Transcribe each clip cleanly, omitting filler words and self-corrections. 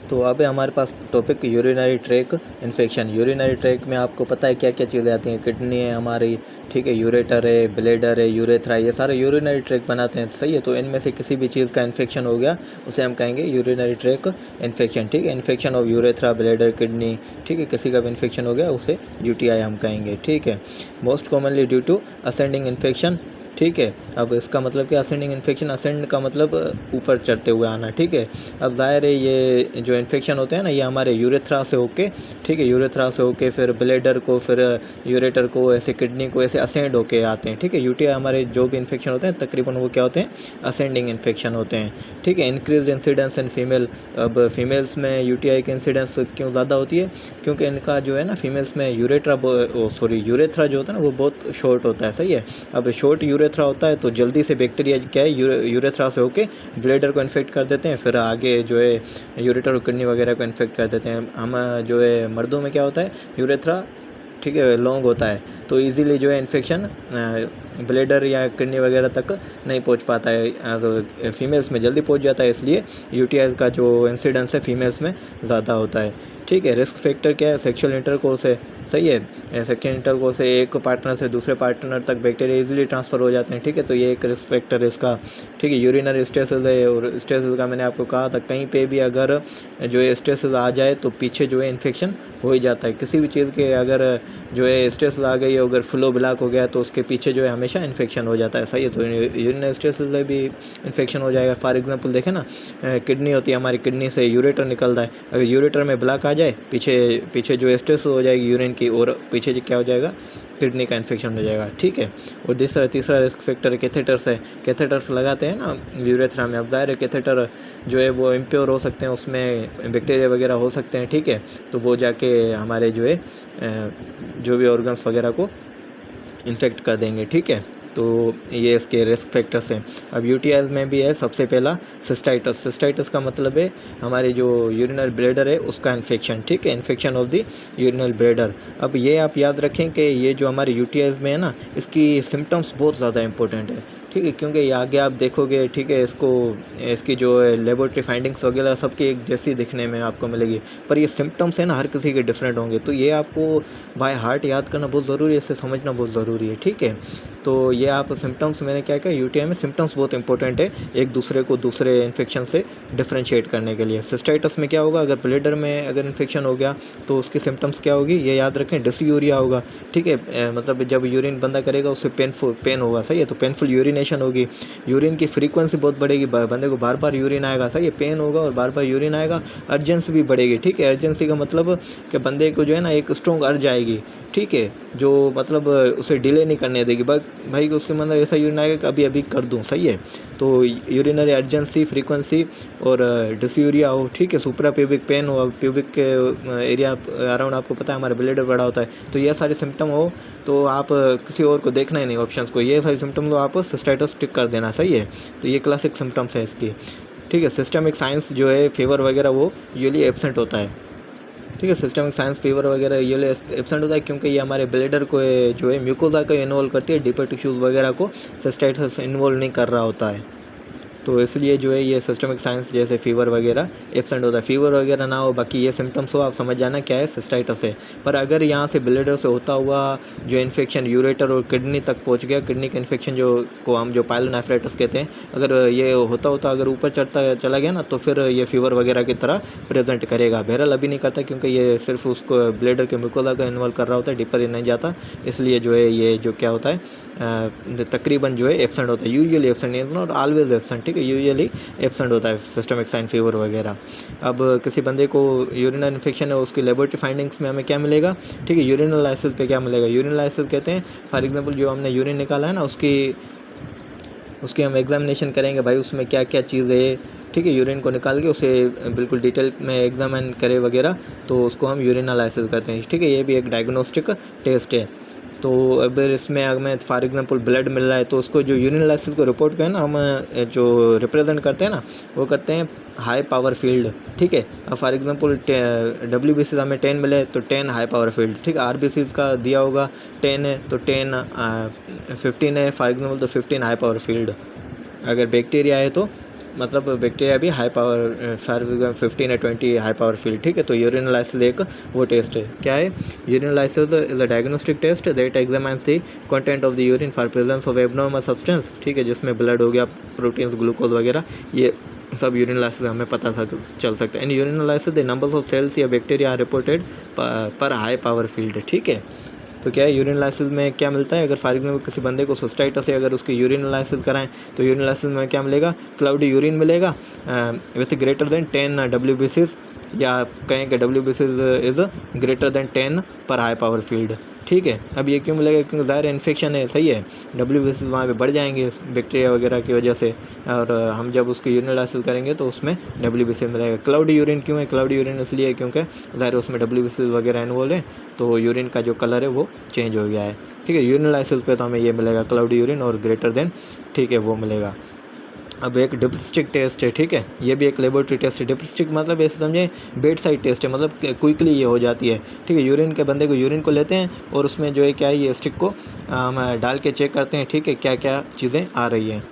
तो अब है हमारे पास topic urinary tract infection. Urinary tract में आपको पता है क्या क्या चीज़ें आती हैं। किडनी है हमारी, ठीक है, यूरेटर है, ब्लेडर है, यूरेथ्रा, ये सारे यूरिनरी ट्रैक बनाते हैं, सही है। तो इनमें से किसी भी चीज़ का इन्फेक्शन हो गया उसे हम कहेंगे यूरिनरी ट्रैक इन्फेक्शन, ठीक है। Infection of urethra, bladder, kidney, ठीक है, किसी का भी इन्फेक्शन हो गया उसे यूटीआई हम कहेंगे, ठीक है। Most commonly due to ascending infection, ठीक है। अब इसका मतलब क्या, असेंडिंग इन्फेक्शन, असेंड का मतलब ऊपर चढ़ते हुए आना, ठीक है। अब ज़ाहिर है ये जो इन्फेक्शन होते हैं ना, ये हमारे यूरेथ्रा से होके, ठीक है, यूरेथ्रा से होके फिर ब्लेडर को, फिर यूरेटर को, ऐसे किडनी को, ऐसे असेंड होके आते हैं, ठीक है। यूटीआई हमारे जो भी इन्फेक्शन होते हैं तकरीबन वो क्या होते हैं, असेंडिंग इन्फेक्शन होते हैं, ठीक है। Increase incidence in female. अब फीमेल्स में यूटीआई की इंसिडेंस क्यों ज़्यादा होती है, क्योंकि इनका जो है ना फीमेल्स में यूरेथ्रा जो होता है ना वो बहुत शॉर्ट होता है, सही है। अब शॉर्ट यूरेथ्रा होता है तो जल्दी से बैक्टीरिया क्या है यूरेथ्रा से होके ब्लेडर को इन्फेक्ट कर देते हैं, फिर आगे जो है यूरेटर और किडनी वगैरह को इन्फेक्ट कर देते हैं। हम जो है मर्दों में क्या होता है, यूरेथ्रा, ठीक है, लॉन्ग होता है तो इजीली जो है इन्फेक्शन ब्लेडर या किडनी वगैरह तक नहीं पहुंच पाता है, और फीमेल्स में जल्दी पहुंच जाता है, इसलिए यूटीआई का जो इंसिडेंस है फीमेल्स में ज़्यादा होता है, ठीक है। रिस्क फैक्टर क्या है, सेक्सुअल इंटरकोर्स है, सही है। सेक्सुअल इंटरकोर्स से एक पार्टनर से दूसरे पार्टनर तक बैक्टीरिया इजीली ट्रांसफ़र हो जाते हैं, ठीक है, तो ये एक रिस्क फैक्टर है इसका, ठीक है। यूरिनरी स्टेसिस है, और स्टेसिस का मैंने आपको कहा था कहीं पे भी अगर जो है स्टेसिस आ जाए तो पीछे जो है इन्फेक्शन हो ही जाता है। किसी भी चीज़ के अगर जो है स्टेसिस आ गई, अगर फ्लो ब्लॉक हो गया तो उसके पीछे जो है हमेशा इन्फेक्शन हो जाता है, सही है। तो यूरिनरी स्टेसिस से भी इन्फेक्शन हो जाएगा। फॉर एग्जांपल देखें ना, किडनी होती है हमारी, किडनी से यूरेटर निकलता है, अगर यूरेटर में ब्लॉक आ जाए पीछे जो स्टेसिस हो जाएगी यूरिन की, और पीछे क्या हो जाएगा, किडनी का इन्फेक्शन हो जाएगा, ठीक है। और तीसरा रिस्क फैक्टर है कैथेटर्स है। कैथेटर्स लगाते हैं ना यूरेथ्रा में, अब ज़ाहिर है कैथेटर जो है वो इम्प्योर हो सकते हैं, उसमें बैक्टीरिया वगैरह हो सकते हैं, ठीक है। तो वो जाके हमारे जो है जो भी ऑर्गन्स वगैरह को इन्फेक्ट कर देंगे, ठीक है। तो ये इसके रिस्क फैक्टर्स हैं। अब यूटीआईज में भी है सबसे पहला सिस्टाइटिस। सिस्टाइटिस का मतलब है हमारी जो यूरिनरी ब्लैडर है उसका इन्फेक्शन, ठीक है, infection of the urinary bladder. अब ये आप याद रखें कि ये जो हमारे यूटीआईज में है ना, इसकी सिम्टम्स बहुत ज़्यादा इंपॉर्टेंट है, ठीक है, क्योंकि ये आगे आप देखोगे, ठीक है, इसकी जो लेबोरेटरी फाइंडिंग्स वगैरह सबकी एक जैसी दिखने में आपको मिलेगी, पर ये सिम्टम्स है ना हर किसी के डिफरेंट होंगे, तो ये आपको बाय हार्ट याद करना बहुत ज़रूरी है, इसे समझना बहुत ज़रूरी है, ठीक है। तो ये आप सिम्टम्स, मैंने क्या कहा, यूटीआई में सिम्टम्स बहुत इंपॉर्टेंट है एक दूसरे को दूसरे इन्फेक्शन से डिफ्रेंशिएट करने के लिए। सिस्टाइटिस में क्या होगा, अगर ब्लैडर में अगर इन्फेक्शन हो गया तो उसकी सिम्टम्स क्या होगी, ये याद रखें, डिसयूरिया होगा, ठीक है, मतलब जब यूरिन बंदा करेगा उससे पेन होगा, सही है, तो पेनफुल यूरिनेशन होगी, यूरिन की फ्रीक्वेंसी बहुत बढ़ेगी, बंदे को बार बार यूरिन आएगा, सही है, पेन होगा और बार बार यूरिन आएगा, अर्जेंसी भी बढ़ेगी, ठीक है। अर्जेंसी का मतलब कि बंदे को जो है ना एक स्ट्रॉन्ग अर्ज आएगी, ठीक है, जो मतलब उसे डिले नहीं करने देगी, भाई उसके मतलब ऐसा यूरिन आएगा कि अभी अभी कर दूं, सही है। तो यूरिनरी अर्जेंसी, फ्रीक्वेंसी और डिसयूरिया हो, ठीक है, सुप्रा प्यूबिक पेन हो, प्यूबिक के एरिया अराउंड आपको पता है हमारा ब्लैडर बड़ा होता है, तो ये सारे सिम्टम हो तो आप किसी और को देखना ही नहीं ऑप्शंस को, ये सारे सिम्टम तो आप सिस्टाइटिस टिक कर देना, सही है। तो ये क्लासिक सिम्टम्स है इसकी, ठीक है। सिस्टमिक साइंस जो है फीवर वगैरह वो यूजली एब्सेंट होता है, ठीक है। सिस्टमिक साइंस फीवर वगैरह ये एब्सेंट होता है क्योंकि ये हमारे ब्लैडर को जो है म्यूकोजा को इन्वॉल्व करती है, डीपर टिश्यूज़ वगैरह को सिस्टाइटिस इन्वॉल्व नहीं कर रहा होता है, तो इसलिए जो है ये सिस्टमिक साइंस जैसे फीवर वगैरह एब्सेंट होता है। फीवर वगैरह ना हो, बाकी ये सिम्टम्स हो, आप समझ जाना क्या है, सिस्टाइटिस है। पर अगर यहाँ से ब्लैडर से होता हुआ जो इन्फेक्शन यूरेटर और किडनी तक पहुँच गया, किडनी का इन्फेक्शन को हम जो पायलोनेफ्राइटिस कहते हैं, अगर ये होता अगर ऊपर चला गया ना तो फिर ये फीवर वगैरह की तरह प्रेजेंट करेगा। बहरहाल अभी नहीं करता क्योंकि ये सिर्फ उसको ब्लैडर के म्यूकोजा को इन्वॉल्व कर रहा होता है, डीपर नहीं जाता, इसलिए जो है ये जो क्या होता है तकरीबन जो है एब्सेंट होता है, usually absent, is not always absent, ठीक है, यूजुअली एब्सेंट होता है सिस्टमिक साइन फीवर वगैरह। अब किसी बंदे को यूरिनरी इन्फेक्शन है, उसकी लेबोरेटरी फाइंडिंग्स में हमें क्या मिलेगा, ठीक है, यूरिनलाइसिस पे क्या मिलेगा, यूरिनलाइसिस कहते हैं फॉर एग्जांपल जो हमने यूरिन निकाला है ना उसकी हम एग्जामिनेशन करेंगे, भाई उसमें क्या क्या चीज़ है, ठीक है, यूरिन को निकाल के उसे बिल्कुल डिटेल में एग्जामिन करे वगैरह, तो उसको हम यूरिनलाइसिस कहते हैं, ठीक है। ये भी एक डायग्नोस्टिक टेस्ट है। तो अगर इसमें हमें फॉर एग्जांपल ब्लड मिल रहा है तो उसको जो यूरिनलाइसिस को रिपोर्ट करें ना, हम जो रिप्रेजेंट करते हैं ना वो करते हैं हाई पावर फील्ड, ठीक है। अब फॉर एग्जांपल WBC हमें 10 मिले तो 10 हाई पावर फील्ड, ठीक है। RBCs का दिया होगा 10 है तो 10, 15 है फॉर एग्जांपल तो 15 हाई पावर फील्ड। अगर बैक्टीरिया है तो मतलब बैक्टीरिया भी हाई पावर, सारे 15 या 20 हाई पावर फील्ड, ठीक है। तो यूरिनलाइसिस एक वो टेस्ट है। क्या है? Urinalysis is a diagnostic test that examines the content of the urine for presence of abnormal substance, ठीक है, जिसमें ब्लड हो गया, प्रोटीन्स, ग्लूकोज वगैरह, ये सब यूरिनलाइसिस हमें पता चल सकता है। इन यूरिनलाइसिस द नंबर्स ऑफ सेल्स या बैक्टीरिया आर रिपोर्टेड पर हाई पावर फील्ड, ठीक है। तो क्या है, यूरिनलाइसिस में क्या मिलता है? अगर फॉर एग्जाम्पल किसी बंदे को सिस्टाइटिस है, अगर उसकी यूरिनलाइसिस कराएं तो यूरिनलाइसिस में क्या मिलेगा? क्लाउडी यूरिन मिलेगा विथ ग्रेटर देन 10 WBCs, या कहें कि WBCs इज़ ग्रेटर देन 10 पर हाई पावर फील्ड, ठीक है। अब ये क्यों मिलेगा? क्योंकि ज़ाहिर इन्फेक्शन है, सही है, WBCs वहाँ पे बढ़ जाएंगे बैक्टीरिया वगैरह की वजह से, और हम जब उसकी यूरिनलाइसिस करेंगे तो उसमें WBC मिलेगा। क्लाउडी यूरिन क्यों है? क्लाउडी यूरिन इसलिए क्योंकि ज़ाहिर उसमें WBCs वगैरह इन्वॉल्व है, तो यूरिन का जो कलर है वो चेंज हो गया है, ठीक है। यूरिनलाइसिस पे तो हमें ये मिलेगा क्लाउडी यूरिन और ग्रेटर देन, ठीक है, वो मिलेगा। अब एक डिप्स्टिक टेस्ट है, ठीक है, ये भी एक लेबोरेटरी टेस्ट है। डिप्स्टिक मतलब ऐसे समझे बेड साइड टेस्ट है, मतलब क्विकली ये हो जाती है, ठीक है। यूरिन के बंदे को यूरिन को लेते हैं और उसमें जो है क्या है, ये स्टिक को हम डाल के चेक करते हैं, ठीक है, क्या क्या चीज़ें आ रही हैं।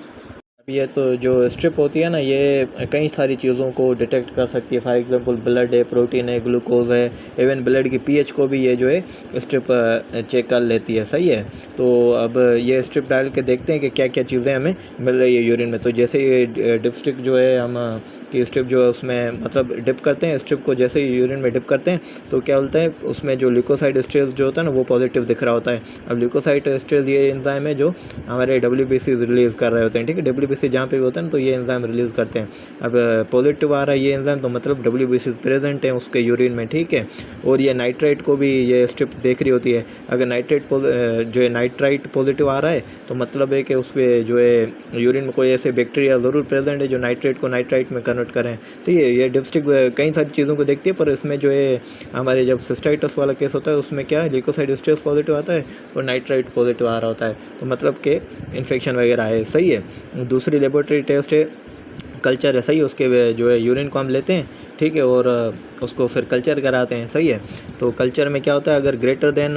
अब ये तो जो स्ट्रिप होती है ना, ये कई सारी चीज़ों को डिटेक्ट कर सकती है। फॉर एग्जांपल ब्लड है, प्रोटीन है, ग्लूकोज है, इवन ब्लड की पीएच को भी ये जो है स्ट्रिप चेक कर लेती है, सही है। तो अब ये स्ट्रिप डाल के देखते हैं कि क्या क्या चीज़ें हमें मिल रही है यूरिन में। तो जैसे ये डिपस्टिक जो है, हम की स्ट्रिप जो है उसमें मतलब डिप करते हैं स्ट्रिप को, जैसे ही यूरिन में डिप करते हैं तो क्या होता है, उसमें जो ल्यूकोसाइड एस्ट्रेज जो होता है ना वो पॉजिटिव दिख रहा होता है। अब ल्यूकोसाइड एस्ट्रेज ये एंजाइम है जो हमारे WBC रिलीज़ कर रहे होते हैं, ठीक है। WBC जहाँ पे भी होता है ना तो ये एंजाइम रिलीज़ करते हैं। अब पॉजिटिव आ रहा है ये एंजाइम, तो मतलब WBC प्रेजेंट है उसके यूरिन में, ठीक है। और ये नाइट्राइट को भी ये स्ट्रिप देख रही होती है। अगर नाइट्राइट जो है नाइट्राइट पॉजिटिव आ रहा है तो मतलब है कि उस पर जो है यूरिन में कोई ऐसे बैक्टीरिया ज़रूर प्रेजेंट है जो नाइट्राइट को नाइट्राइट में कन्वर्ट करें, सही है। ये डिपस्टिक कई सारी चीज़ों को देखती है, पर इसमें जो है हमारे जब सिस्टाइटिस वाला केस होता है उसमें क्या है, ल्यूकोसाइड एस्ट्रेज पॉजिटिव आता है और नाइट्राइट पॉजिटिव आ रहा होता है, तो मतलब कि इन्फेक्शन वगैरह है, सही है। दूसरी लेबोरेटरी टेस्ट है कल्चर है, सही है। उसके जो है यूरिन को हम लेते हैं, ठीक है, और उसको फिर कल्चर कराते हैं, सही है। तो कल्चर में क्या होता है, अगर ग्रेटर देन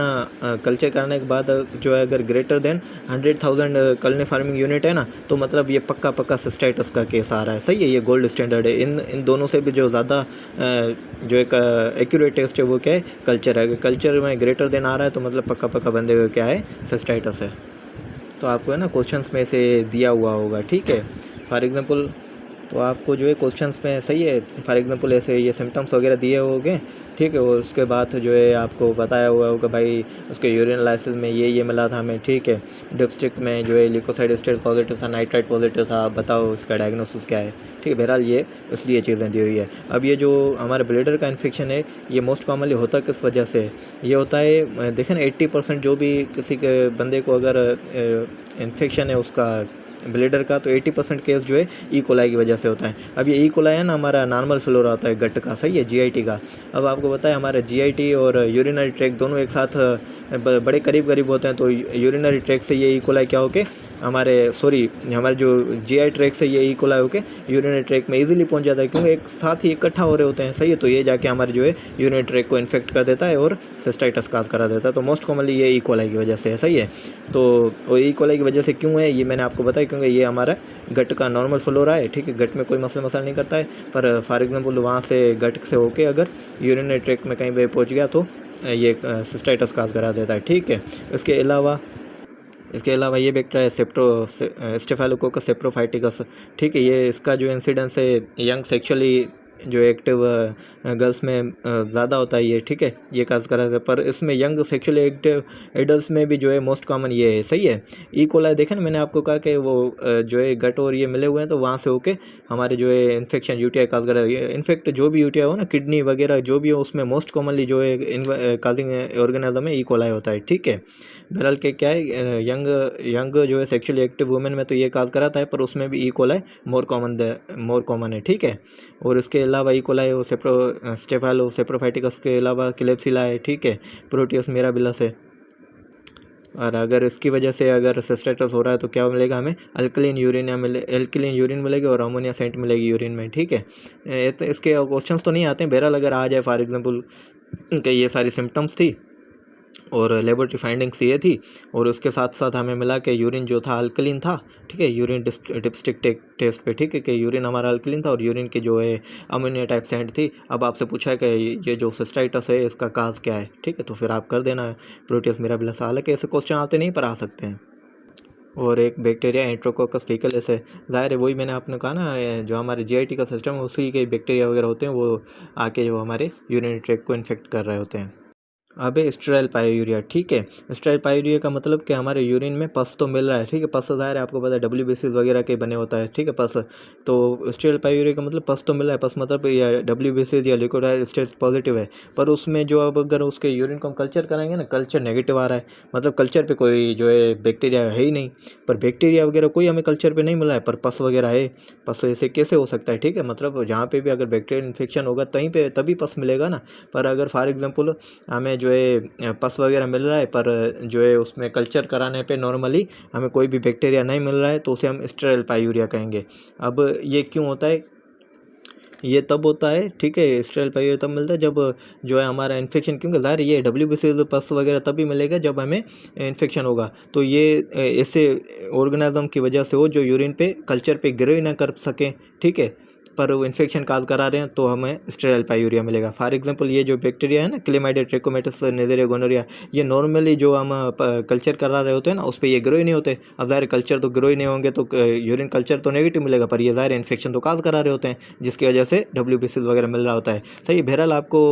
कल्चर करने के बाद जो है अगर greater than 100,000 colony farming unit है ना, तो मतलब ये पक्का सिस्टाइटिस का केस आ रहा है, सही है। ये गोल्ड स्टैंडर्ड है। इन दोनों से भी जो ज़्यादा जो एक एक्यूरेट टेस्ट है वो क्या है, कल्चर है। अगर कल्चर में ग्रेटर देन आ रहा है तो मतलब पक्का बंदे को क्या है, सिस्टाइटिस है। तो आपको है ना क्वेश्चंस में से दिया हुआ होगा, ठीक है। फॉर एग्जांपल तो आपको जो है क्वेश्चंस में, सही है, फॉर एग्जांपल ऐसे ये सिम्टम्स वगैरह दिए होंगे, ठीक है। और उसके बाद जो है आपको बताया हुआ होगा भाई उसके यूरिनलाइसिस में ये मिला था हमें, ठीक है। डिपस्टिक में जो है ल्यूकोसाइड एस्ट्रेज पॉजिटिव था, नाइट्राइट पॉजिटिव था, आप बताओ इसका डायग्नोसिस क्या है, ठीक है। बहरहाल ये इसलिए चीज़ें दी हुई है। अब ये जो हमारे ब्लैडर का इन्फेक्शन है ये मोस्ट कॉमनली होता किस वजह से? ये होता है, देखें ना, 80% जो भी किसी के बंदे को अगर इन्फेक्शन है उसका ब्लैडर का, तो 80% केस जो है ई कोलाई की वजह से होता है। अब ये ई कोलाई है ना, हमारा नॉर्मल फ्लोरा होता है गट का, सही है, GIT का। अब आपको पता है हमारे GIT और यूरिनरी ट्रैक दोनों एक साथ बड़े करीब होते हैं, तो यूरिनरी ट्रैक से ये ई कोलाई क्या होके हमारे जो GI ट्रैक से ये ई कोलाई होके यूरिनरी ट्रैक में इजीली पहुंच जाता है, क्योंकि एक साथ ही इकट्ठा हो रहे होते हैं, सही है। तो ये जाके हमारे जो है यूरिनरी ट्रैक को इन्फेक्ट कर देता है और सिस्टाइटिस काज करा देता है। तो मोस्ट कॉमनली ये ई कोलाई की वजह से है, सही है। तो ई कोलाई की वजह से क्यों है ये मैंने आपको बताया, क्योंकि ये हमारा गट का नॉर्मल फ्लोरा है, ठीक है। गट में कोई मसला नहीं करता है, पर फॉर एग्जांपल वहाँ से गट से होके अगर यूरिनरी ट्रैक में कहीं पे पहुँच गया तो ये सिस्टाइटिस काज करा देता है, ठीक है। इसके अलावा ये बैक्टीरिया है स्टेफाइलोकोकस सेप्रोफाइटिकस, ठीक है। ये इसका जो इंसिडेंस है यंग सेक्सुअली जो एक्टिव गर्ल्स में ज़्यादा होता है ये, ठीक है, ये काज करा है। पर इसमें यंग सेक्सुअली एक्टिव एडल्ट में भी जो है मोस्ट कॉमन ये है, सही है। ई कोलाई देखें ना, मैंने आपको कहा कि वो जो है गट और ये मिले हुए हैं, तो वहाँ से होके हमारे जो है इन्फेक्शन UTI काज करा है। इनफेक्ट जो भी UTI हो ना, किडनी वगैरह जो भी हो, उसमें मोस्ट कॉमनली जो है काजिंग ऑर्गेनिज्म है ई कोलाई होता है, ठीक है। बहरहाल के क्या है, यंग जो है सेक्सुअली एक्टिव वुमेन में तो ये काज कराता है, पर उसमें भी ई कोलाई मोर कॉमन है, ठीक है। और इसके अलावा ई कोलाई और स्टेफाइलो सेप्रोफाइटिकस के अलावा क्लेप्सिला है, ठीक है, प्रोटियस मिराबिलस है। और अगर इसकी वजह से अगर सिस्टाइटिस हो रहा है तो क्या मिलेगा हमें, अल्कलीन यूरिन मिलेगी और अमोनिया सेंट मिलेगी यूरिन में, ठीक है। तो इसके क्वेश्चंस तो नहीं आते हैं, बहरहाल अगर आ जाए फॉर एग्जांपल कि ये सारी सिम्टम्स थी और लेबोरेटरी फाइंडिंग्स ये थी। और उसके साथ साथ हमें मिला कि यूरिन जो था अल्कलीन था, ठीक है, यूरिन डिप्स्टिक टेस्ट पे, ठीक है, कि यूरिन हमारा अल्कलीन था और यूरिन की जो है अमोनिया टाइप सेंट थी। अब आपसे पूछा है कि ये जो सिस्टाइटिस है इसका काज क्या है, ठीक है, तो फिर आप कर देना प्रोटियस मिराबिलिस। हालांकि ऐसे क्वेश्चन आते नहीं पर आ सकते हैं। और एक बैक्टीरिया एंट्रोकोकस फेकलिस है, जाहिर है वही मैंने आपने कहा ना, जो हमारे जीआईटी का सिस्टम है उसी के बैक्टीरिया वगैरह होते हैं, वो आके जो हमारे यूरिनरी ट्रैक्ट को इन्फेक्ट कर रहे होते हैं। अब है स्टेराइल पायूरिया, ठीक है। स्टेराइल पायूरिया का मतलब कि हमारे यूरिन में पस तो मिल रहा है, ठीक है, पस ज़ाहिर है आपको पता है WBCs वगैरह के बने होता है, ठीक है, पस। तो स्टेराइल पायूरिया का मतलब पस तो मिल रहा है, पस मतलब या WBCs या लिक्विड स्टेज पॉजिटिव है, पर उसमें जो अब अगर उसके यूरिन को हम कल्चर कराएंगे ना, कल्चर नेगेटिव आ रहा है, मतलब कल्चर पे कोई जो है बैक्टीरिया है ही नहीं, पर बैक्टीरिया वगैरह कोई हमें कल्चर पे नहीं मिला है, पर पस वगैरह है। पस ऐसे कैसे हो सकता है, ठीक है, मतलब जहाँ पे भी अगर बैक्टीरियल इन्फेक्शन होगा तहीं पे तभी पस मिलेगा ना। पर अगर फॉर एग्जांपल हमें जो है पस वगैरह मिल रहा है, पर जो है उसमें कल्चर कराने पे नॉर्मली हमें कोई भी बैक्टीरिया नहीं मिल रहा है, तो उसे हम स्टेराइल पायूरिया कहेंगे। अब ये क्यों होता है, ये तब होता है, ठीक है, स्टेराइल पायूरिया तब मिलता है जब जो है हमारा इन्फेक्शन, क्योंकि ज़ाहिर ये WBC पस वगैरह तभी मिलेगा जब हमें इन्फेक्शन होगा। तो ये ऐसे ऑर्गेनिज्म की वजह से हो जो यूरिन पे कल्चर पे ग्रो ही ना कर सकें, ठीक है, पर वो इन्फेक्शन काज करा रहे हैं, तो हमें स्टेराइल पायूरिया मिलेगा। फॉर एग्जांपल ये जो बैक्टीरिया है ना, क्लेमाइडिया ट्रैकोमैटिस नेज़ेरिया गोनोरिया, ये नॉर्मली जो हम कल्चर करा रहे होते हैं ना उस पर ये ग्रो ही नहीं होते। अब ज़ाहिर कल्चर तो ग्रो ही नहीं होंगे तो यूरिन कल्चर तो नेगेटिव मिलेगा, पर ये ज़ाहिर इन्फेक्शन तो काज करा रहे होते हैं, जिसकी वजह से WBCs वगैरह मिल रहा होता है। सही, बहरहाल आपको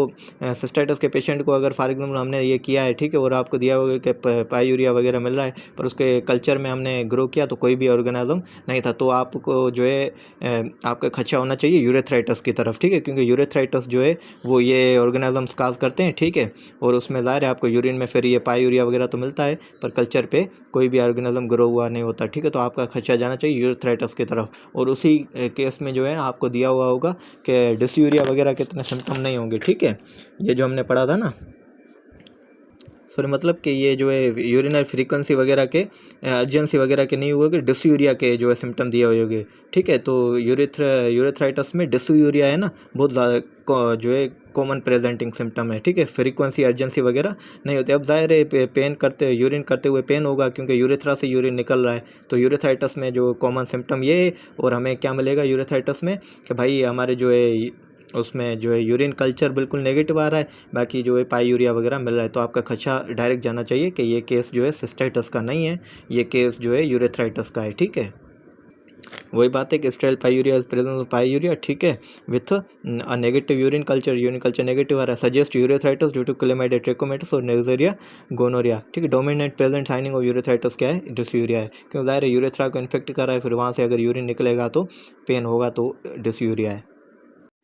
सिस्टाइटिस के पेशेंट को अगर फॉर एग्जाम्पल हमने ये किया है, ठीक है, और आपको दिया होगा कि पायूरिया वगैरह मिल रहा है, पर उसके कल्चर में हमने ग्रो किया तो कोई भी ऑर्गेनिज्म नहीं था, तो आपको जो है आपका खर्चा होना चाहिए यूरेथ्राइटिस की तरफ, ठीक है, क्योंकि यूरेथ्राइटिस जो है वो ये ऑर्गेनिजम्स काज करते हैं, ठीक है, और उसमें ज़ाहिर है आपको यूरिन में फिर ये पायूरिया वगैरह तो मिलता है, पर कल्चर पे कोई भी ऑर्गेनिज्म ग्रो हुआ नहीं होता, ठीक है, तो आपका खर्चा जाना चाहिए यूरेथ्राइटिस की तरफ। और उसी केस में जो है आपको दिया हुआ होगा कि डिसयूरिया वगैरह के इतने सिम्टम नहीं होंगे, ठीक है, ये जो हमने पढ़ा था ना, सॉरी, मतलब कि ये जो है यूरिनरी फ्रीक्वेंसी वगैरह के अर्जेंसी वगैरह के नहीं हुए, डिसयूरिया के जो है सिम्टम दिए हुए होंगे, ठीक है। तो यूरेथ्राइटिस में डिसयूरिया है ना, बहुत ज़्यादा जो है कॉमन प्रेजेंटिंग सिम्टम है, ठीक है, फ्रीक्वेंसी अर्जेंसी वगैरह नहीं होती। अब जाहिर है पेन करते यूरिन करते हुए पेन होगा, क्योंकि यूरेथ्रा से यूरिन निकल रहा है, तो यूरेथ्राइटिस में जो कॉमन सिम्टम ये है। और हमें क्या मिलेगा यूरेथ्राइटिस में कि भाई हमारे जो है उसमें जो है यूरिन कल्चर बिल्कुल नेगेटिव आ रहा है, बाकी जो है पायूरिया वगैरह मिल रहा है, तो आपका खर्चा डायरेक्ट जाना चाहिए कि ये केस जो है सिस्टाइटिस का नहीं है, ये केस जो है यूरेथ्राइटिस का है, ठीक है। वही बात है कि sterile pyuria is presence of pyuria, ठीक है, with a negative urine culture negative आ रहा है, suggest urethritis due to chlamydia trachomatis और नेज़ेरिया गोनोरिया, ठीक है। Dominant present signing of urethritis क्या है, डिसयूरिया है, क्योंकि ज़ाहिर है यूरेथ्रा को इन्फेक्ट कर रहा है, फिर वहाँ से अगर यूरिन निकलेगा तो पेन होगा, तो डिसयूरिया है।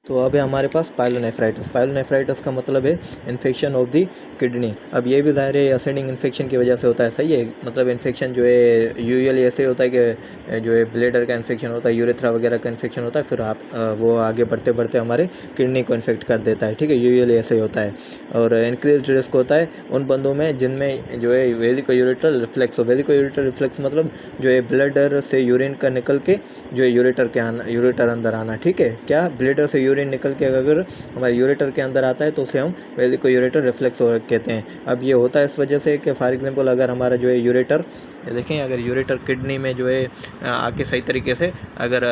तो अब है हमारे पास पायलोनेफ्राइटिस। पायलोनेफ्राइटिस का मतलब है इन्फेक्शन ऑफ द किडनी। अब ये भी ज़ाहिर है असेंडिंग इन्फेक्शन की वजह से होता है, सही है, मतलब इन्फेक्शन जो है यूजुअली ऐसे होता है कि जो है ब्लेडर का इन्फेक्शन होता है, यूरेथ्रा वगैरह का इन्फेक्शन होता है, फिर आप वो आगे बढ़ते बढ़ते हमारे किडनी को इन्फेक्ट कर देता है, ठीक है, यूजुअली ऐसे ही होता है। और इंक्रीज रिस्क होता है उन बंदों में जिनमें जो है वेजिको-यूरेटर रिफ्लेक्स हो। वेजिको-यूरेटर रिफ्लेक्स मतलब जो है ब्लडर से यूरिन का निकल के जो है यूरेटर अंदर आना, ठीक है, क्या ब्लडर से यूरिन निकल के अगर हमारे यूरेटर के अंदर आता है तो उसे हम वेजिको यूरेटर रिफ्लेक्स कहते हैं। अब ये होता है इस वजह से कि फॉर एग्जांपल अगर हमारा जो है यूरेटर देखें, अगर यूरेटर किडनी में जो है आके सही तरीके से अगर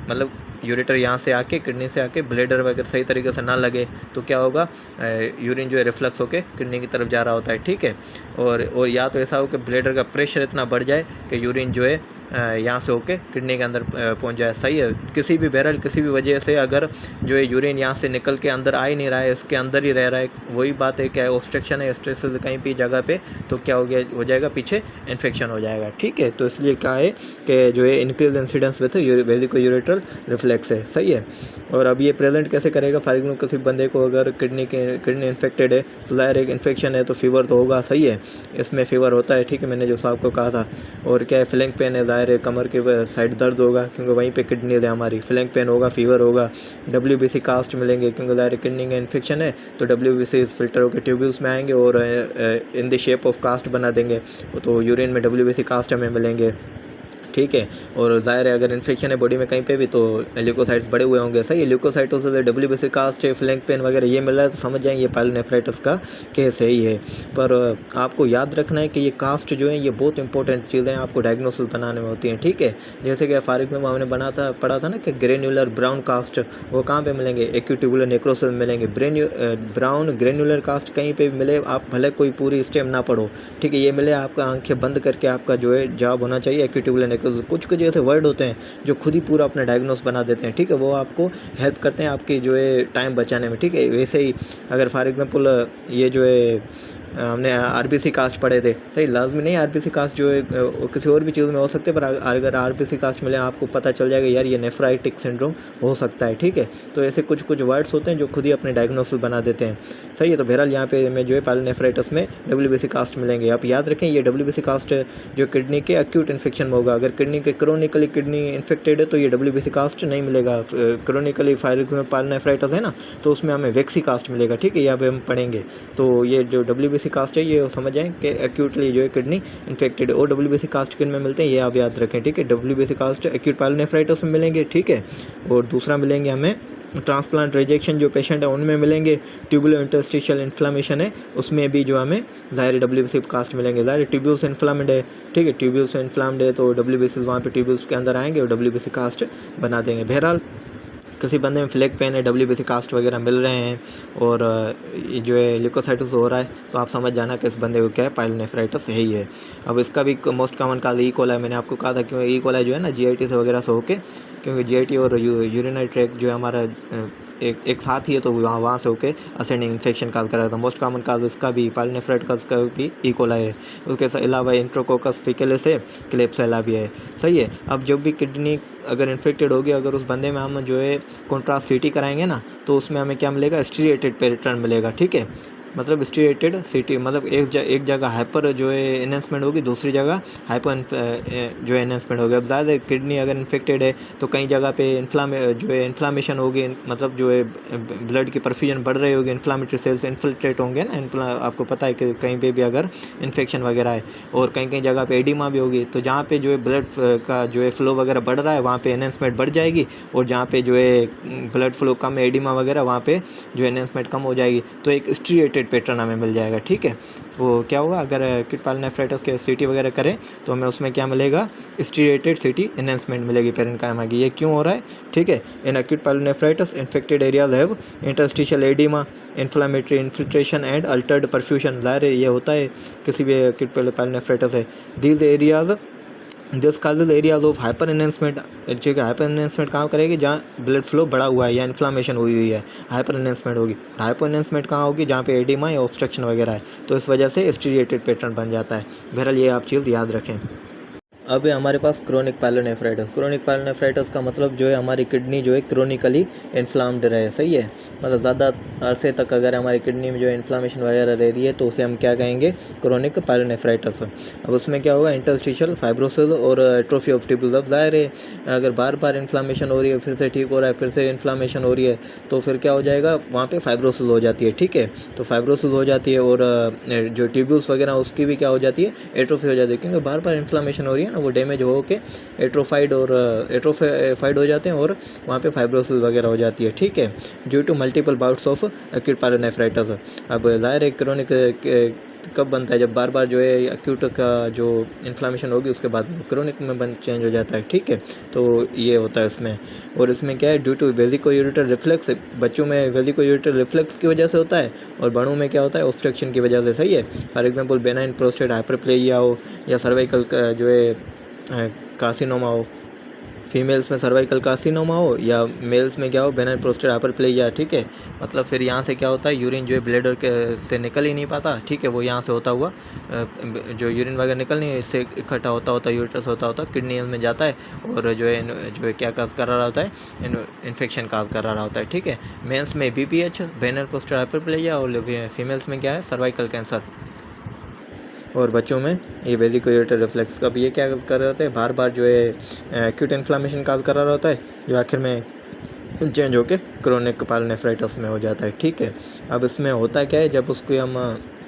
मतलब यूरेटर यहाँ से आके किडनी से आके ब्लेडर वगैरह सही तरीके से ना लगे तो क्या होगा, यूरिन जो है रिफ्लक्स होके किडनी की तरफ जा रहा होता है, ठीक है। और या तो ऐसा हो कि ब्लेडर का प्रेशर इतना बढ़ जाए कि यूरिन जो है यहाँ से होके किडनी के अंदर पहुँच जाए, सही है। किसी भी बहरहाल किसी भी वजह से अगर जो है यूरिन यहाँ से निकल के अंदर आ ही नहीं रहा है, इसके अंदर ही रह रहा है, वही बात है, क्या है ऑब्स्ट्रक्शन है, स्ट्रेस कहीं भी जगह पे, तो क्या हो जाएगा पीछे इन्फेक्शन हो जाएगा, ठीक है। तो इसलिए क्या है कि जो है increase incidence with vesico ureter reflux है, सही है। और अब ये प्रेजेंट कैसे करेगा, फॉर एग्जाम्पल किसी बंदे को अगर किडनी इन्फेक्टेड है तो ज़ाहिर एक इन्फेक्शन है तो फीवर तो होगा, सही है, इसमें फीवर होता है, ठीक है, मैंने जो साहब को कहा था। और क्या है फ्लैंक पेन है, ज़ाहिर है कमर के साइड दर्द होगा क्योंकि वहीं पे किडनी है हमारी, फ्लैंक पेन होगा, फीवर होगा, WBC कास्ट मिलेंगे क्योंकि ज़ाहिर किडनी का इन्फेक्शन है, तो WBC फिल्टर होकर ट्यूब्यूल्स में आएंगे और in the shape of cast बना देंगे, तो यूरिन में WBC कास्ट हमें मिलेंगे। ठीक है। और ज़ाहिर है अगर इन्फेक्शन है बॉडी में कहीं पे भी तो ल्यूकोसाइट्स बढ़े हुए होंगे, सही है। ल्यूकोसाइटोसिस है, डब्ल्यूबीसी कास्ट है, फ्लैंक पेन वगैरह ये मिल रहा है तो समझ जाएंगे ये पायलोनेफ्राइटिस का केस है ही है। पर आपको याद रखना है कि ये कास्ट जो है ये बहुत इंपॉर्टेंट चीज़ें आपको डायग्नोसिस बनाने में होती हैं, ठीक है। जैसे कि फॉर एग्जाम्पल हमने पढ़ा था ना कि ग्रेन्युलर ब्राउन कास्ट वो कहाँ पे मिलेंगे, एक्यूट ट्यूबुलर नेक्रोसिस मिलेंगे। ब्राउन ग्रेन्युलर कास्ट कहीं पे भी मिले, आप भले कोई पूरी स्टेम ना पढ़ो, ठीक है, ये मिले आपका आंखें बंद करके आपका जो है जवाब होना चाहिए एक्यूट ट्यूबुलर नेक्रोसिस। कुछ कुछ ऐसे वर्ड होते हैं जो खुद ही पूरा अपना डायग्नोस बना देते हैं, ठीक है, वो आपको हेल्प करते हैं आपकी जो है टाइम बचाने में, ठीक है। वैसे ही अगर फॉर एग्जांपल ये जो है हमने आरबीसी कास्ट पढ़े थे, सही, लाजमी नहीं आरबीसी कास्ट जो है किसी और भी चीज़ में हो सकते हैं, पर अगर आरबीसी कास्ट मिले आपको पता चल जाएगा यार ये नेफ्राइटिक सिंड्रोम हो सकता है, ठीक है। तो ऐसे कुछ कुछ वर्ड्स होते हैं जो खुद ही अपने डायग्नोसिस बना देते हैं, सही है। तो बहरहाल यहाँ पे में जो है पायलोनेफ्राइटिस में डब्ल्यूबीसी कास्ट मिलेंगे। आप याद रखें ये डब्ल्यूबीसी कास्ट जो किडनी के एक्यूट इन्फेक्शन में होगा। अगर किडनी के क्रोनिकली किडनी इन्फेक्टेड है तो ये डब्ल्यूबीसी कास्ट नहीं मिलेगा। क्रोनिकली फॉर एग्जाम्पल पायलोनेफ्राइटिस है ना तो उसमें हमें वेक्सी कास्ट मिलेगा, ठीक है, यहाँ पे हम पढ़ेंगे। तो ये जो डब्ल्यूबीसी कास्ट है ये समझ जाएं कि एक्यूटली जो है किडनी इन्फेक्टेड है। और डब्ल्यूबीसी कास्ट किन में मिलते हैं ये आप याद रखें, ठीक है। डब्ल्यूबीसी कास्ट एक्यूट पायलोनेफ्राइटिस में मिलेंगे, ठीक है। और दूसरा मिलेंगे हमें ट्रांसप्लांट रिजेक्शन जो पेशेंट है उनमें मिलेंगे। ट्यूबुलर इंटरस्टिशियल इन्फ्लामेशन है उसमें भी जो हमें ज़ाहिर डब्ल्यूबीसी कास्ट मिलेंगे। ज़ाहिर ट्यूब्यूल्स इन्फ्लामेड है, ठीक है, ट्यूब्यूल्स इन्फ्लामेड है तो डब्ल्यूबीसी वहाँ पे ट्यूब्यूल्स के अंदर आएंगे और डब्ल्यूबीसी कास्ट बना देंगे। बहरहाल किसी बंदे में फ्लैग पेन है, डब्ल्यूबीसी कास्ट वगैरह मिल रहे हैं और ये जो है ल्यूकोसाइटिस हो रहा है तो आप समझ जाना कि इस बंदे को क्या है पायलोनेफ्राइटिस है ही है। अब इसका भी most common cause E coli, मैंने आपको कहा था क्यों ई कोलाई जो है ना जीआईटी से वगैरह से होके, क्योंकि जीआईटी और यूरिनरी ट्रैक्ट जो है हमारा एक साथ ही है तो वहाँ से होके असेंडिंग इन्फेक्शन काज कर रहा था। मोस्ट कॉमन काज इसका भी पायलोनेफ्राइटिस का भी ई कोलाई है। उसके अलावा इंट्रोकोकस फेकलिस है, क्लेब्सिला भी है, सही है। अब जब भी किडनी अगर इन्फेक्टेड होगी, अगर उस बंदे में हम जो है कॉन्ट्रास्ट सीटी कराएंगे ना तो उसमें हमें क्या मिलेगा, स्टीरिएटेड पैटर्न मिलेगा, ठीक है। मतलब स्टीरिएटेड सीटी मतलब एक जगह हाइपर जो है एनहेंसमेंट होगी, दूसरी जगह हाइपर जो है एनहेंसमेंट होगी। अब ज़्यादा किडनी अगर इन्फेक्टेड है तो कई जगह पे जो है इन्फ्लामेशन होगी, मतलब जो है ब्लड की परफ्यूजन बढ़ रही होगी, इन्फ्लामेटरी सेल्स इन्फिल्ट्रेट होंगे ना, आपको पता है कि कहीं पे भी अगर इन्फेक्शन वगैरह है। और कहीं कहीं जगह पे एडिमा भी होगी, तो जहाँ पे जो है ब्लड का जो है फ्लो वगैरह बढ़ रहा है वहाँ पे एनहेंसमेंट बढ़ जाएगी, और जहाँ पे जो है ब्लड फ्लो कम है, एडिमा वगैरह, वहाँ पे जो एनहेंसमेंट कम हो जाएगी। तो एक स्टीरिएटेड पैटर्न हमें मिल जाएगा, ठीक है। वो क्या होगा, अगर एक्यूट पायलोनेफ्राइटिस के सीटी वगैरह करें तो हमें उसमें क्या मिलेगा, स्टीरिएटेड सीटी एनहेंसमेंट मिलेगी, पैरेन्काइमा की। ये क्यों हो रहा है, ठीक है। In acute pyelonephritis infected areas have interstitial oedema, inflammatory infiltration and Altered perfusion. ज़ाहिर है ये होता है किसी भी एक्यूट पायलोनेफ्राइटिस है। These areas this causes areas of hyper enhancement, ठीक है। हाइपर एनहेंसमेंट कहाँ करेगी, जहाँ ब्लड फ्लो बढ़ा हुआ है या इन्फ्लामेशन हुई है, हाइपर एनहेंसमेंट होगी। हाइपर एनहेंसमेंट कहाँ होगी, जहाँ पे एडिमा या ऑब्स्ट्रक्शन वगैरह है, तो इस वजह से स्टीरिएटेड पैटर्न बन जाता है। बहरहाल ये आप चीज़ याद रखें। अब है हमारे पास क्रोनिक पायलोनेफ्राइटिस। क्रोनिक पायलोनेफ्राइटिस का मतलब जो है हमारी किडनी जो है क्रोनिकली इन्फ्लाम्ड रहे, सही है। मतलब ज़्यादा अरसे तक अगर हमारी किडनी में जो है इन्फ्लामेशन वगैरह रह रही है तो उसे हम क्या कहेंगे, क्रोनिक पायलोनेफ्राइटिस। अब उसमें क्या होगा, इंटरस्टिशियल फाइब्रोसिस और एट्रोफी ऑफ टिब्यूल्स। अब ज़ाहिर है अगर बार बार इन्फ्लामेशन हो रही है, फिर से ठीक हो रहा है, फिर से इन्फ्लामेशन हो रही है, तो फिर क्या हो जाएगा, वहाँ पर फाइब्रोसिस हो जाती है, ठीक है। तो फाइब्रोसिस हो जाती है और जो ट्यूब्यूल्स वगैरह उसकी भी क्या हो जाती है, एट्रोफी हो जाती है, क्योंकि बार बार इन्फ्लामेशन हो रही है ना, वो डैमेज हो के एट्रोफाइड हो जाते हैं और वहाँ पे फाइब्रोसिस वगैरह हो जाती है, ठीक है, due to multiple bouts of acute pyelonephritis. अब ज़ाहिर है क्रोनिक कब बनता है, जब बार बार जो है एक्यूट का जो इन्फ्लामेशन होगी उसके बाद क्रोनिक में चेंज हो जाता है, ठीक है। तो ये होता है इसमें। और इसमें क्या है, ड्यू टू वेजिको-यूरेटर रिफ्लेक्स, बच्चों में वेजिको-यूरेटर रिफ्लेक्स की वजह से होता है, और बड़ों में क्या होता है, ऑब्स्ट्रक्शन की वजह से, सही है। For example benign prostate hyperplasia हो या सर्वाइकल जो है कार्सिनोमा हो, फीमेल्स में सर्वाइकल कार्सिनोमा हो या मेल्स में क्या हो, बेनाइन प्रोस्टेट हाइपरप्लेजिया, ठीक है। मतलब फिर यहाँ से क्या होता है, यूरिन जो है ब्लैडर के से निकल ही नहीं पाता, ठीक है, वो यहाँ से होता हुआ जो यूरिन वगैरह निकल नहीं, इससे इकट्ठा होता यूरेटस होता किडनी में जाता है और जो है क्या काज कर रहा होता है, इन्फेक्शन काज कर रहा होता है, ठीक है। मेल्स में BPH बेनाइन प्रोस्टेट हाइपरप्लेजिया और फीमेल्स में क्या है, सर्वाइकल कैंसर, और बच्चों में ये वेजिको-यूरेटर रिफ्लेक्स। का भी ये क्या कर रहे होते हैं, बार बार जो है एक्यूट इन्फ्लामेशन काज कर रहा होता है, जो आखिर में चेंज होकर क्रोनिक पायलोनेफ्राइटिस में हो जाता है, ठीक है। अब इसमें होता क्या है, जब उसको हम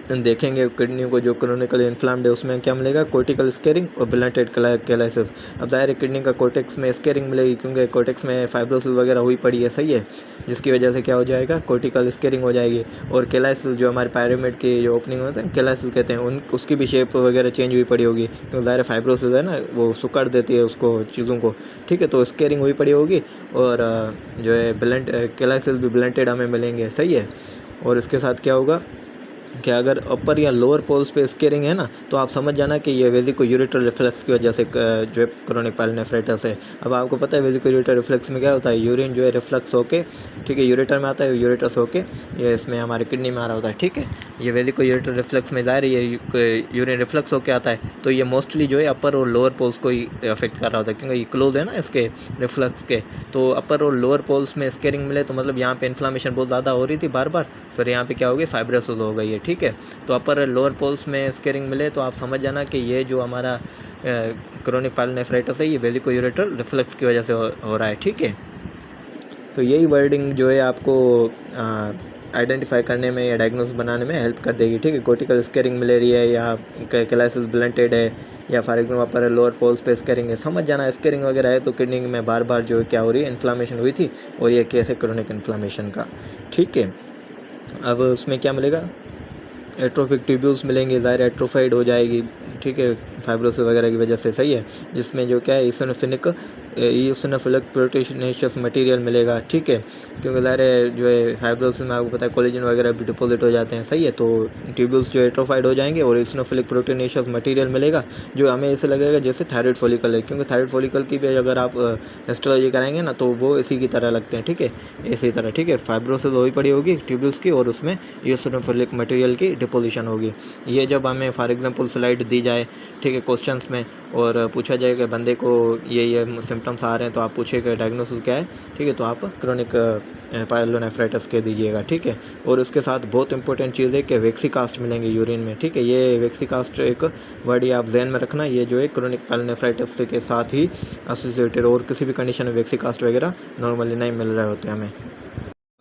देखेंगे किडनी को जो क्रोनिकली इन्फ्लाम्ड है उसमें क्या मिलेगा, कोर्टिकल स्केरिंग और ब्लंटेड कैलाइसिस। अब ज़ाहिर है किडनी का कोर्टेक्स में स्केरिंग मिलेगी क्योंकि कोर्टेक्स में फाइब्रोसिस वगैरह हुई पड़ी है, सही है, जिसकी वजह से क्या हो जाएगा, कोर्टिकल स्केरिंग हो जाएगी। और कैलाइसिस जो हमारे पायरामिड की जो ओपनिंग होता है कैलाइसिस कहते हैं, उसकी भी शेप वगैरह चेंज हुई पड़ी होगी क्योंकि ज़ाहिर फाइब्रोसिस है ना, वो सुकड़ देती है उसको चीज़ों को, ठीक है। तो स्केरिंग हुई पड़ी होगी और जो है ब्लंट कैलाइसिस भी ब्लंटेड हमें मिलेंगे, सही है। और इसके साथ क्या होगा कि अगर अपर या लोअर पोल्स पे स्केरिंग है ना, तो आप समझ जाना कि ये वेजिको यूरेटर रिफ्लेक्स की वजह से जो है क्रोनिक पायलोनेफ्राइटिस है। अब आपको पता है वेजिको यूरेटर रिफ्लेक्स में क्या होता है, यूरिन जो है रिफ्लेक्स होके, ठीक है, यूरेटर में आता है, यूरेटर से होके ये इसमें हमारे किडनी में आ रहा होता है, ठीक है। ये वेजिको यूरेटर रिफ्लेक्स में ज़ाहिर ये यूरिन रिफ्लेक्स होके आता है, तो ये मोस्टली जो है अपर और लोअर पोल्स को ही अफेक्ट कर रहा होता है क्योंकि ये क्लोज है ना इसके रिफ्लेक्स के। तो अपर और लोअर पोल्स में स्केरिंग मिले तो मतलब यहाँ पे इन्फ्लामेशन बहुत ज़्यादा हो रही थी बार बार, फिर यहाँ पे क्या हो गई, फाइब्रोसिस हो गई है, ठीक है। तो अपर लोअर पोल्स में स्केरिंग मिले तो आप समझ जाना कि ये जो हमारा क्रोनिक पायलोनेफ्राइटिस है ये वेजिको यूरेटर रिफ्लेक्स की वजह से हो रहा है, ठीक है। तो यही वर्डिंग जो है आपको आइडेंटिफाई करने में या डायग्नोसिस बनाने में हेल्प कर देगी, ठीक है। कोर्टिकल स्केरिंग मिल रही है या कैलाइसिस ब्लंटेड है या for example upper lower poles पे स्केरिंग है, समझ जाना स्केरिंग वगैरह है तो किडनी में बार बार जो क्या हो रही है, इन्फ्लामेशन हुई थी और ये केस है क्रोनिक इन्फ्लामेशन का, ठीक है। अब उसमें क्या मिलेगा, एट्रोफिक ट्यूब्यूल्स मिलेंगे, ज़ाहिर एट्रोफाइड हो जाएगी, ठीक है, फाइब्रोसिस वगैरह की वजह से, सही है। जिसमें जो क्या है, ईओसिनोफिलिक प्रोटीनेशियस मटेरियल मिलेगा, ठीक है, क्योंकि ज़ाहिर है जो है फाइब्रोसिस में आपको पता है कोलेजन वगैरह भी डिपॉजिट हो जाते हैं, सही है। तो ट्यूब्यूल्स जो एट्रोफाइड हो जाएंगे और ईओसिनोफिलिक प्रोटीनेशियस मटेरियल मिलेगा जो हमें ऐसे लगेगा जैसे थायराइड फॉलिकल है, क्योंकि थायराइड फॉलिकल की भी अगर आप हिस्टोलॉजी कराएंगे ना तो वो इसी की तरह लगते हैं, ठीक है, इसी तरह, ठीक है। फाइब्रोसिस हुई पड़ी होगी ट्यूब्यूल्स की और उसमें ईओसिनोफिलिक मटेरियल की डिपोजिशन होगी। ये जब हमें फॉर एग्जांपल स्लाइड दी जाए, ठीक है, क्वेश्चंस में, और पूछा जाए कि बंदे को ये सिम्टम्स आ रहे हैं तो आप पूछिए कि डायग्नोसिस क्या है, ठीक है, तो आप क्रोनिक पायलोनेफ्राइटिस कह दीजिएगा, ठीक है। और उसके साथ बहुत इंपॉर्टेंट चीज़ है कि वेक्सिकास्ट मिलेंगे यूरिन में, ठीक है। ये वेक्सिकास्ट एक वर्ड आप जहन में रखना, ये जो है क्रोनिक पायलोनेफ्राइटिस के साथ ही एसोसिएटेड, और किसी भी कंडीशन में वेक्सिकास्ट वगैरह नॉर्मली नहीं मिल रहे होते हमें।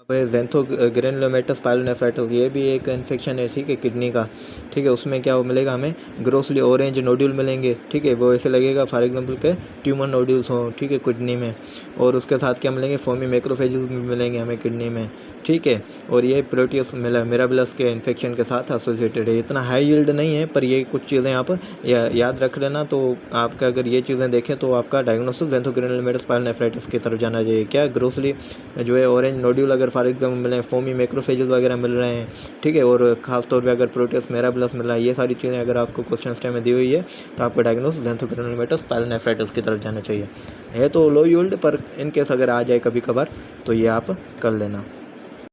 अब ज़ैंथोग्रेनुलोमेटस पायलोनेफ्राइटिस ये भी एक इन्फेक्शन है, ठीक है, किडनी का, ठीक है। उसमें क्या वो मिलेगा हमें, ग्रोसली ऑरेंज नोड्यूल मिलेंगे, ठीक है, वो ऐसे लगेगा फॉर एग्जांपल के ट्यूमर नोड्यूल्स हों, ठीक है, किडनी में। और उसके साथ क्या मिलेंगे, फोमी मैक्रोफेजेस भी मिलेंगे हमें किडनी में, ठीक है। और ये प्रोटियस मिराबिलस के इन्फेक्शन के साथ एसोसिएटेड है। इतना हाई यील्ड नहीं है पर ये कुछ चीज़ें आप याद रख लेना, तो आपका अगर ये चीज़ें देखें तो आपका डायग्नोसिस ज़ैंथोग्रेनुलोमेटस पायलोनेफ्राइटिस की तरफ जाना चाहिए। क्या ग्रोसली जो है ऑरेंज नोड्यूल अगर फॉर एग्जाम्पल मिले, फोमी मैक्रोफेजेस वगैरह मिल रहे हैं, ठीक है, और खास तौर पे अगर प्रोटियस मिराबिलस मिल रहा है, ये सारी चीज़ें अगर आपको क्वेश्चन टाइम में दी हुई है तो आपको डायग्नोसिस ज़ैंथोग्रेनुलोमेटस पायलोनेफ्राइटिस की तरफ जाना चाहिए। है तो लो यील्ड पर इन केस अगर आ जाए कभी कभार तो ये आप कर लेना।